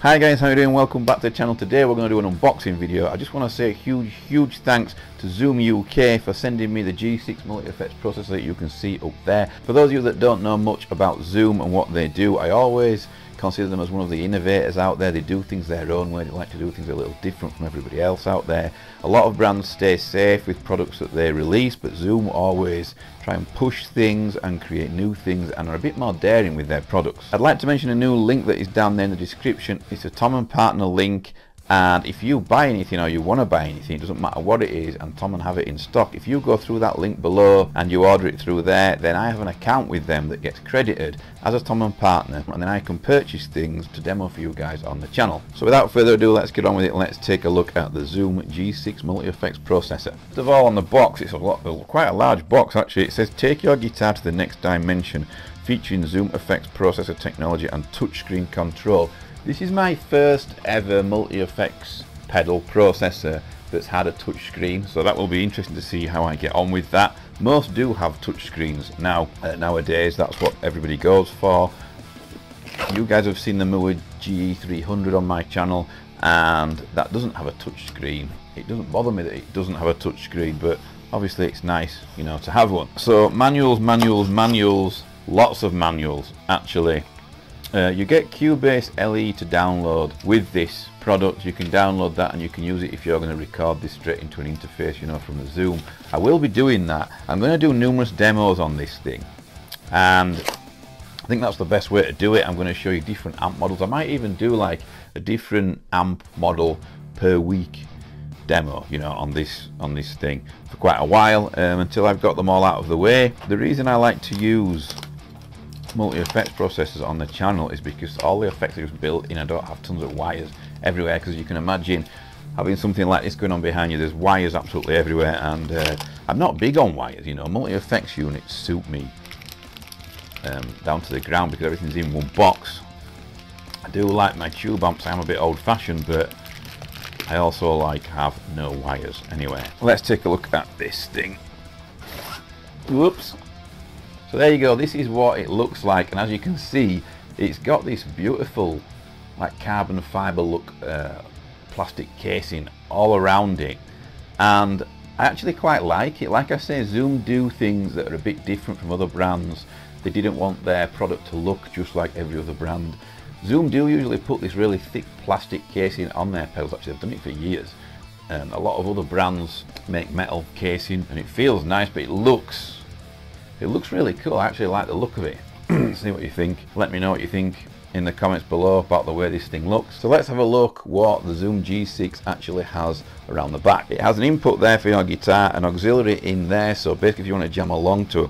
Hi guys, how are you doing? Welcome back to the channel. Today we're going to do an unboxing video. I just want to say a huge thanks to Zoom UK for sending me the G6 multi-effects processor that you can see up there. For those of you that don't know much about Zoom and what they do, I always consider them as one of the innovators out there. They do things their own way. They like to do things a little different from everybody else out there. A lot of brands stay safe with products that they release, but Zoom always try and push things and create new things and are a bit more daring with their products. I'd like to mention a new link that is down there in the description. It's a Thomann partner link, and if you buy anything or you want to buy anything, it doesn't matter what it is, and Thomann have it in stock, if you go through that link below and you order it through there, then I have an account with them that gets credited as a Thomann partner, and then I can purchase things to demo for you guys on the channel. So without further ado, let's get on with it and let's take a look at the Zoom G6 multi-effects processor. First of all, on the box, it's quite a large box actually. It says take your guitar to the next dimension, featuring Zoom effects processor technology and touchscreen control. This is my first ever multi-effects pedal processor that's had a touch screen, so that will be interesting to see how I get on with that. Most do have touch screens now, nowadays. That's what everybody goes for. You guys have seen the Moa GE300 on my channel, and that doesn't have a touch screen. It doesn't bother me that it doesn't have a touch screen, but obviously it's nice, you know, to have one. So manuals, lots of manuals actually. You get Cubase LE to download with this product. You can download that and you can use it if you're going to record this straight into an interface, you know, from the Zoom. I will be doing that. I'm going to do numerous demos on this thing, and I think that's the best way to do it. I'm going to show you different amp models. I might even do like a different amp model per week demo, you know, on this thing for quite a while, until I've got them all out of the way. The reason I like to use multi-effects processors on the channel is because all the effects are just built in. I don't have tons of wires everywhere, because you can imagine having something like this going on behind you. There's wires absolutely everywhere, and I'm not big on wires, you know. Multi-effects units suit me down to the ground because everything's in one box. I do like my tube amps. I'm a bit old-fashioned, but I also like have no wires anyway. Let's take a look at this thing. Whoops. So there you go, this is what it looks like, and as you can see, it's got this beautiful like carbon fiber look plastic casing all around it, and I actually quite like it. Like I say, Zoom do things that are a bit different from other brands. They didn't want their product to look just like every other brand. Zoom do usually put this really thick plastic casing on their pedals. Actually, they've done it for years. A lot of other brands make metal casing and it feels nice, but it looks really cool. I actually like the look of it. See what you think. Let me know what you think in the comments below about the way this thing looks. So let's have a look what the Zoom G6 actually has around the back. It has an input there for your guitar, an auxiliary in there, so basically if you want to jam along to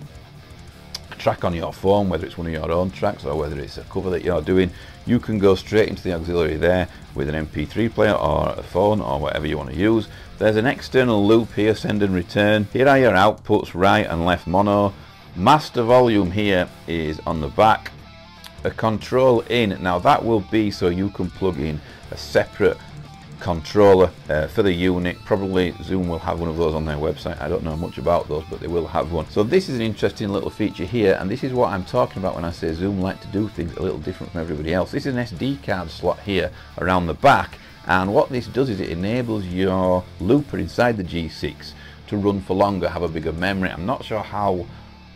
a track on your phone, whether it's one of your own tracks or whether it's a cover that you're doing, you can go straight into the auxiliary there with an MP3 player or a phone or whatever you want to use. There's an external loop here, send and return. Here are your outputs, right and left mono. Master volume here is on the back. A control in, now that will be so you can plug in a separate controller for the unit. Probably Zoom will have one of those on their website. I don't know much about those, but they will have one. So this is an interesting little feature here, and this is what I'm talking about when I say Zoom like to do things a little different from everybody else. This is an SD card slot here around the back, and what this does is it enables your looper inside the G6 to run for longer, have a bigger memory. I'm not sure how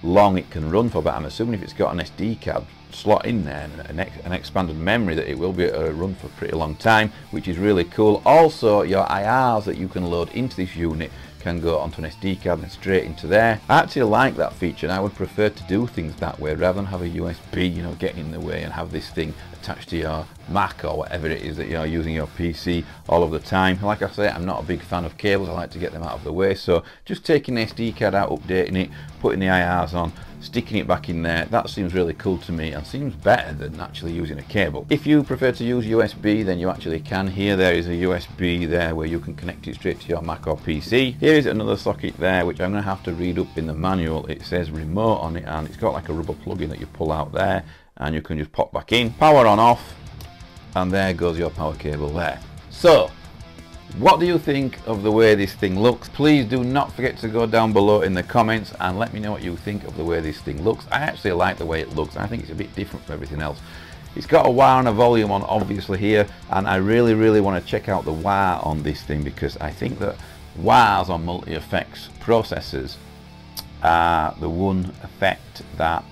long it can run for, but I'm assuming if it's got an SD card slot in there and an expanded memory, that it will be able to run for a pretty long time, which is really cool. Also, your IRs that you can load into this unit can go onto an SD card and straight into there. I actually like that feature, and I would prefer to do things that way rather than have a USB, you know, getting in the way and have this thing attached to your Mac or whatever it is that you're using your PC all of the time. Like I say, I'm not a big fan of cables. I like to get them out of the way, so just taking the SD card out, updating it, putting the IRs on, sticking it back in there, that seems really cool to me and seems better than actually using a cable. If you prefer to use USB, then you actually can. Here there is a USB there where you can connect it straight to your Mac or PC. Here is another socket there, which I'm going to have to read up in the manual. It says remote on it, and it's got like a rubber plug-in that you pull out there and you can just pop back in, power on off, and there goes your power cable there. So what do you think of the way this thing looks? Please do not forget to go down below in the comments and let me know what you think of the way this thing looks. I actually like the way it looks. I think it's a bit different from everything else. It's got a wah and a volume on obviously here, and I really want to check out the wah on this thing, because I think that wahs on multi-effects processors are the one effect that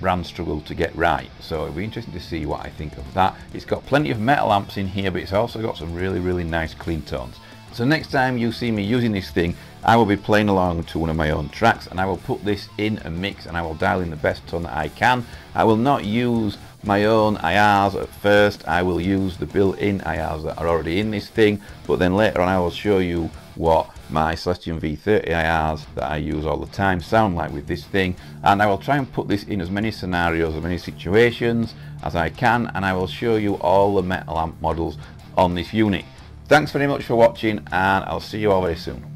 brands struggle to get right. So it'll be interesting to see what I think of that. It's got plenty of metal amps in here, but it's also got some really nice clean tones. So next time you see me using this thing, I will be playing along to one of my own tracks, and I will put this in a mix, and I will dial in the best tone that I can. I will not use my own IRs at first. I will use the built-in IRs that are already in this thing, but then later on I will show you what my Celestion V30 IRs that I use all the time sound like with this thing, and I will try and put this in as many scenarios, as many situations as I can, and I will show you all the metal amp models on this unit. Thanks very much for watching, and I'll see you all very soon.